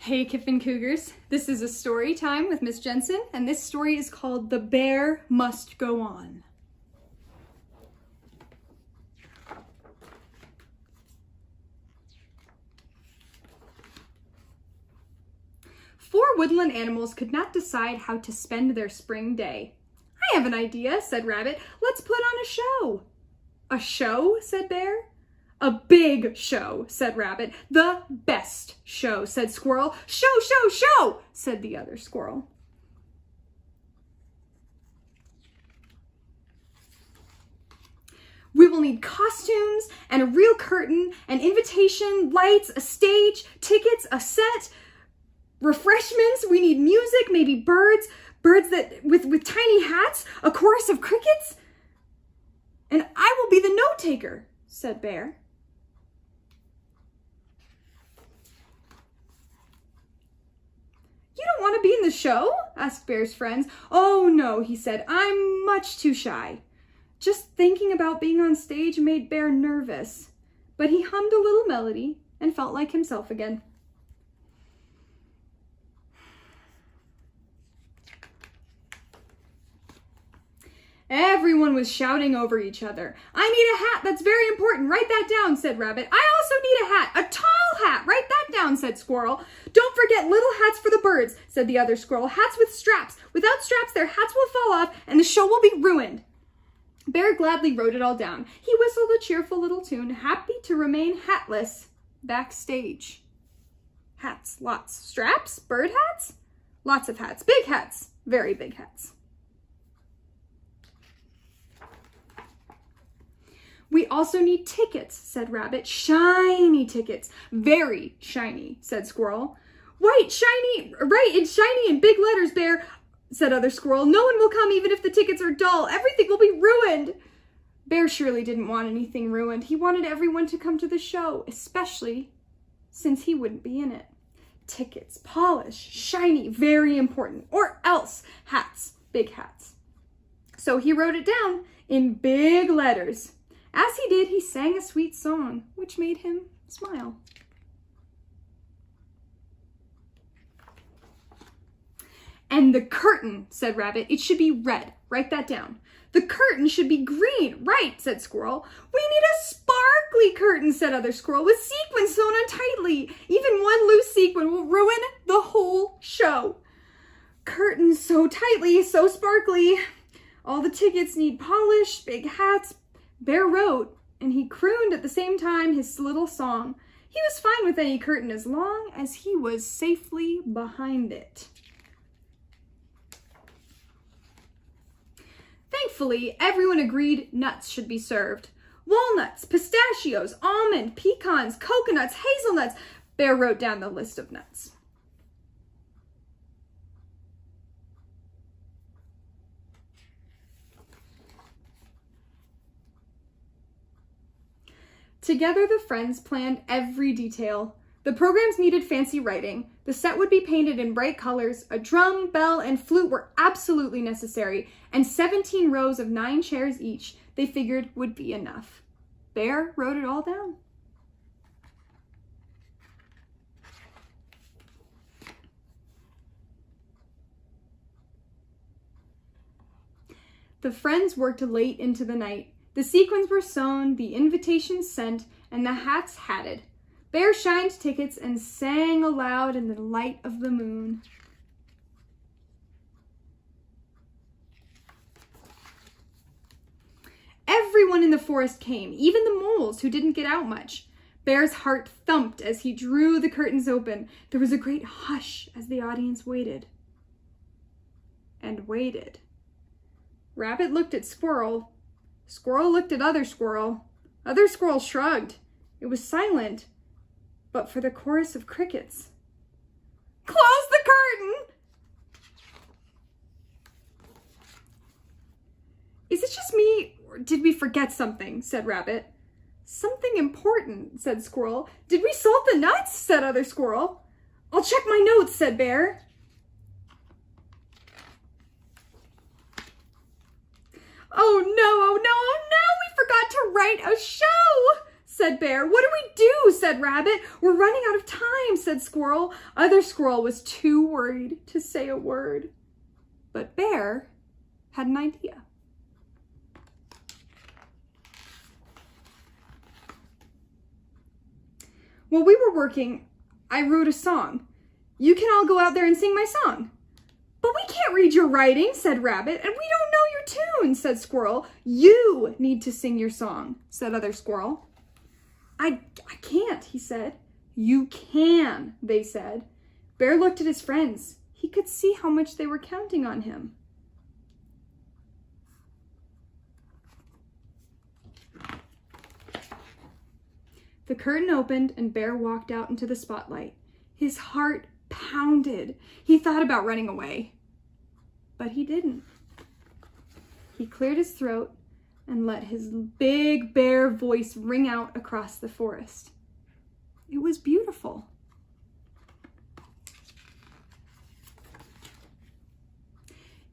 Hey Kiffin Cougars, this is a story time with Miss Jensen, and this story is called The Bear Must Go On. Four woodland animals could not decide how to spend their spring day. I have an idea, said Rabbit. Let's put on a show. A show, said Bear. A big show, said Rabbit. The best show, said Squirrel. Show, show, show, said the other squirrel. We will need costumes and a real curtain, an invitation, lights, a stage, tickets, a set, refreshments. We need music, maybe birds that with tiny hats, a chorus of crickets. And I will be the note taker, said Bear. You don't want to be in the show? Asked Bear's friends. Oh no, he said, I'm much too shy. Just thinking about being on stage made Bear nervous, but he hummed a little melody and felt like himself again. Everyone was shouting over each other. I need a hat, that's very important, write that down, said Rabbit. I also need a hat, a tall hat, write that down, said Squirrel. Don't forget little hats for the birds, said the other squirrel. Hats with straps. Without straps, their hats will fall off and the show will be ruined. Bear gladly wrote it all down. He whistled a cheerful little tune, happy to remain hatless backstage. Hats, lots. Straps? Bird hats? Lots of hats. Big hats. Very big hats. We also need tickets, said Rabbit. Shiny tickets. Very shiny, said Squirrel. White, shiny, right, and shiny in big letters, Bear, said other squirrel. No one will come even if the tickets are dull. Everything will be ruined. Bear surely didn't want anything ruined. He wanted everyone to come to the show, especially since he wouldn't be in it. Tickets, polish, shiny, very important, or else hats, big hats. So he wrote it down in big letters. As he did, he sang a sweet song, which made him smile. And the curtain, said Rabbit, it should be red. Write that down. The curtain should be green. Right, said Squirrel. We need a sparkly curtain, said other squirrel, with sequins sewn on tightly. Even one loose sequin will ruin the whole show. Curtains so tightly, so sparkly. All the tickets need polish, big hats. Bear wrote, and he crooned at the same time his little song. He was fine with any curtain as long as he was safely behind it. Thankfully, everyone agreed nuts should be served. Walnuts, pistachios, almond, pecans, coconuts, hazelnuts. Bear wrote down the list of nuts. Together, the friends planned every detail. The programs needed fancy writing. The set would be painted in bright colors. A drum, bell, and flute were absolutely necessary, and 17 rows of 9 chairs each they figured would be enough. Bear wrote it all down. The friends worked late into the night. The sequins were sewn, the invitations sent, and the hats hatted. Bear shined tickets and sang aloud in the light of the moon. Everyone in the forest came, even the moles who didn't get out much. Bear's heart thumped as he drew the curtains open. There was a great hush as the audience waited. And waited. Rabbit looked at Squirrel. Squirrel looked at other squirrel. Other squirrel shrugged. It was silent, but for the chorus of crickets. Close the curtain! Is it just me, or did we forget something? Said Rabbit. Something important, said Squirrel. Did we salt the nuts? Said other squirrel. I'll check my notes, said Bear. Oh no, we forgot to write a show, said Bear. What do we do? Said Rabbit. We're running out of time, said Squirrel. Other Squirrel was too worried to say a word. But Bear had an idea. While we were working, I wrote a song. You can all go out there and sing my song. But we can't read your writing, said Rabbit, and we don't know your tune, said Squirrel. You need to sing your song, said Other Squirrel. I can't, he said. You can, they said. Bear looked at his friends. He could see how much they were counting on him. The curtain opened and Bear walked out into the spotlight. His heart pounded. He thought about running away, but he didn't. He cleared his throat and let his big bear voice ring out across the forest. It was beautiful.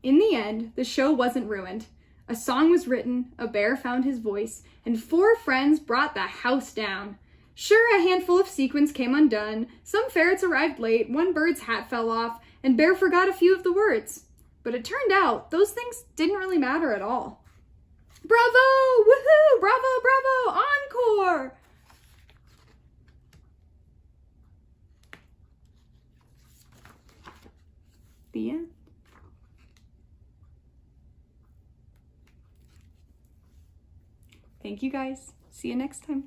In the end, the show wasn't ruined. A song was written, a bear found his voice, and 4 friends brought the house down. Sure, a handful of sequins came undone, some ferrets arrived late, 1 bird's hat fell off, and Bear forgot a few of the words. But it turned out those things didn't really matter at all. Bravo! Woohoo! Bravo! Bravo! Encore! The end. Thank you guys. See you next time.